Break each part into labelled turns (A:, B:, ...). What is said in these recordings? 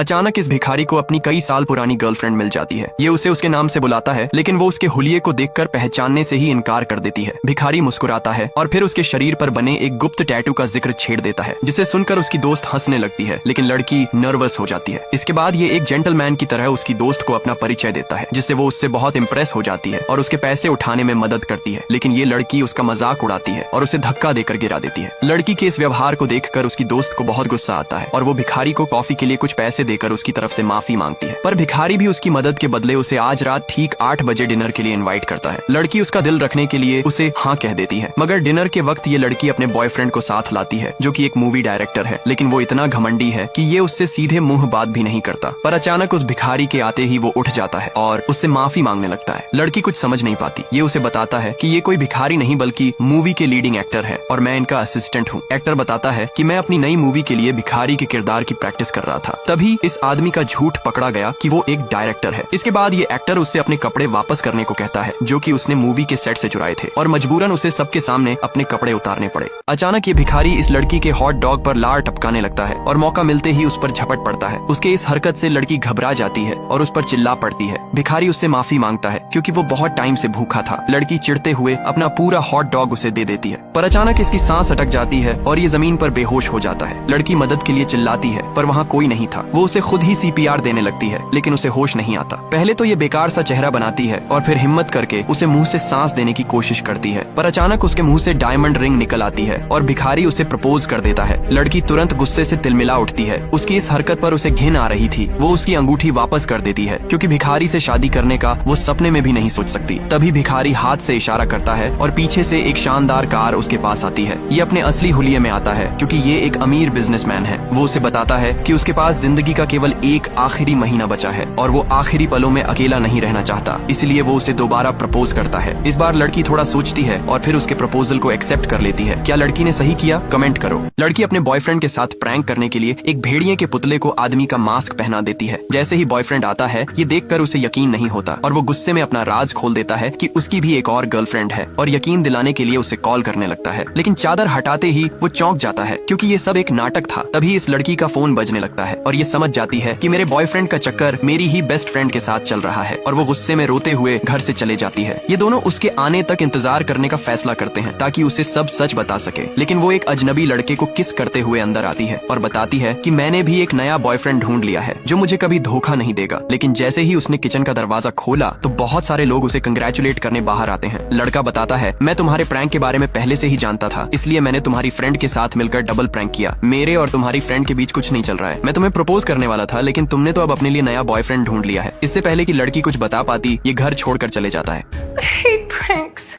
A: अचानक इस भिखारी को अपनी कई साल पुरानी गर्लफ्रेंड मिल जाती है। ये उसे उसके नाम से बुलाता है, लेकिन वो उसके हुलिये को देखकर पहचानने से ही इनकार कर देती है। भिखारी मुस्कुराता है और फिर उसके शरीर पर बने एक गुप्त टैटू का जिक्र छेड़ देता है, जिसे सुनकर उसकी दोस्त हंसने लगती है, लेकिन लड़की नर्वस हो जाती है। इसके बाद ये एक जेंटलमैन की तरह उसकी दोस्त को अपना परिचय देता है, जिससे वो उससे बहुत इंप्रेस हो जाती है और उसके पैसे उठाने में मदद करती है। लेकिन ये लड़की उसका मजाक उड़ाती है और उसे धक्का देकर गिरा देती है। लड़की के इस व्यवहार को देखकर उसकी दोस्त को बहुत गुस्सा आता है और वो भिखारी को कॉफी के लिए कुछ पैसे देकर उसकी तरफ से माफी मांगती है। पर भिखारी भी उसकी मदद के बदले उसे आज रात ठीक 8 बजे डिनर के लिए इनवाइट करता है। लड़की उसका दिल रखने के लिए उसे हाँ कह देती है, मगर डिनर के वक्त ये लड़की अपने बॉयफ्रेंड को साथ लाती है, जो कि एक मूवी डायरेक्टर है। लेकिन वो इतना घमंडी है कि ये उससे सीधे मुंह बात भी नहीं करता। पर अचानक उस भिखारी के आते ही वो उठ जाता है और उससे माफी मांगने लगता है। लड़की कुछ समझ नहीं पाती। ये उसे बताता है कि ये कोई भिखारी नहीं बल्कि मूवी के लीडिंग एक्टर है और मैं इनका असिस्टेंट हूँ। एक्टर बताता है कि मैं अपनी नई मूवी के लिए भिखारी के किरदार की प्रैक्टिस कर रहा था। तभी इस आदमी का झूठ पकड़ा गया कि वो एक डायरेक्टर है। इसके बाद ये एक्टर उससे अपने कपड़े वापस करने को कहता है, जो कि उसने मूवी के सेट से चुराए थे, और मजबूरन उसे सबके सामने अपने कपड़े उतारने पड़े। अचानक ये भिखारी इस लड़की के हॉट डॉग पर लार टपकाने लगता है और मौका मिलते ही उस पर झपट पड़ता है। उसके इस हरकत से लड़की घबरा जाती है और उस पर चिल्ला पड़ती है। भिखारी उससे माफी मांगता है क्योंकि वो बहुत टाइम से भूखा था। लड़की चिढ़ते हुए अपना पूरा हॉट डॉग उसे दे देती है, पर अचानक इसकी सांस अटक जाती है और ये जमीन पर बेहोश हो जाता है। लड़की मदद के लिए चिल्लाती है, पर वहाँ कोई नहीं था। वो उसे खुद ही CPR देने लगती है, लेकिन उसे होश नहीं आता। पहले तो ये बेकार सा चेहरा बनाती है और फिर हिम्मत करके उसे मुंह से सांस देने की कोशिश करती है, पर अचानक उसके मुंह से डायमंड रिंग निकल आती है और भिखारी उसे प्रपोज कर देता है। लड़की तुरंत गुस्से से तिलमिला उठती है। उसकी इस हरकत पर उसे घिन आ रही थी। वो उसकी अंगूठी वापस कर देती है, क्योंकि भिखारी से शादी करने का वो सपने में भी नहीं सोच सकती। तभी भिखारी हाथ से इशारा करता है और पीछे से एक शानदार कार उसके पास आती है। ये अपने असली हुलिये में आता है, क्योंकि ये एक अमीर बिजनेसमैन है। वो उसे बताता है कि उसके पास जिंदगी का केवल एक आखिरी महीना बचा है और वो आखिरी पलों में अकेला नहीं रहना चाहता, इसलिए वो उसे दोबारा प्रपोज करता है। इस बार लड़की थोड़ा सोचती है और फिर उसके प्रपोजल को एक्सेप्ट कर लेती है। क्या लड़की ने सही किया? कमेंट करो। लड़की अपने बॉयफ्रेंड के साथ प्रैंक करने के लिए एक भेड़िए के पुतले को आदमी का मास्क पहना देती है। जैसे ही बॉयफ्रेंड आता है, ये देखकर उसे यकीन नहीं होता और वो गुस्से में अपना राज खोल देता है कि उसकी भी एक और गर्लफ्रेंड है, और यकीन दिलाने के लिए उसे कॉल करने लगता है। लेकिन चादर हटाते ही वो चौंक जाता है, क्योंकि ये सब एक नाटक था। तभी इस लड़की का फोन बजने लगता है और ये समझ जाती है कि मेरे बॉयफ्रेंड का चक्कर मेरी ही बेस्ट फ्रेंड के साथ चल रहा है, और वो गुस्से में रोते हुए घर से चले जाती है। ये दोनों उसके आने तक इंतजार करने का फैसला करते हैं ताकि उसे सब सच बता सके। लेकिन वो एक अजनबी लड़के को किस करते हुए अंदर आती है और बताती है कि मैंने भी एक नया बॉयफ्रेंड ढूंढ लिया है, जो मुझे कभी धोखा नहीं देगा। लेकिन जैसे ही उसने किचन का दरवाजा खोला तो बहुत सारे लोग उसे कंग्रेचुलेट करने बाहर आते हैं। लड़का बताता है, मैं तुम्हारे प्रैंक के बारे में पहले से ही जानता था, इसलिए मैंने तुम्हारी फ्रेंड के साथ मिलकर डबल प्रैंक किया। मेरे और तुम्हारी फ्रेंड के बीच कुछ नहीं चल रहा है। मैं तुम्हें प्रपोज करने वाला था, लेकिन तुमने तो अब अपने लिए नया बॉयफ्रेंड ढूंढ लिया है। इससे पहले कि लड़की कुछ बता पाती, ये घर छोड़कर चले जाता है।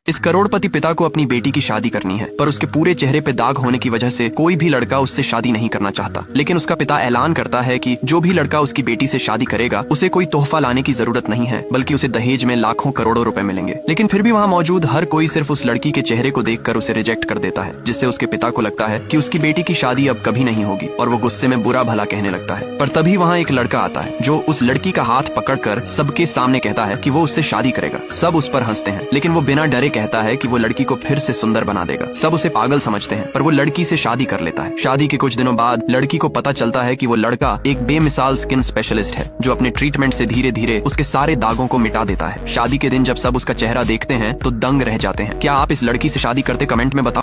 A: इस करोड़पति पिता को अपनी बेटी की शादी करनी है, पर उसके पूरे चेहरे पे दाग होने की वजह से कोई भी लड़का उससे शादी नहीं करना चाहता। लेकिन उसका पिता ऐलान करता है कि जो भी लड़का उसकी बेटी से शादी करेगा, उसे कोई तोहफा लाने की जरूरत नहीं है, बल्कि उसे दहेज में लाखों करोड़ों रुपए मिलेंगे। लेकिन फिर भी वहाँ मौजूद हर कोई सिर्फ उस लड़की के चेहरे को देखकर उसे रिजेक्ट कर देता है, जिससे उसके पिता को लगता है कि उसकी बेटी की शादी अब कभी नहीं होगी, और वो गुस्से में बुरा भला कहने लगता है। पर तभी वहाँ एक लड़का आता है, जो उस लड़की का हाथ पकड़कर सबके सामने कहता है कि वो उससे शादी करेगा। सब उस पर हंसते हैं, लेकिन वो बिना डरे कहता है कि वो लड़की को फिर से सुंदर बना देगा। सब उसे पागल समझते हैं, पर वो लड़की से शादी कर लेता है। शादी के कुछ दिनों बाद लड़की को पता चलता है कि वो लड़का एक बेमिसाल स्किन स्पेशलिस्ट है, जो अपने ट्रीटमेंट से धीरे धीरे उसके सारे दागों को मिटा देता है। शादी के दिन जब सब उसका चेहरा देखते हैं तो दंग रह जाते हैं। क्या आप इस लड़की से शादी करते? कमेंट में बताओ।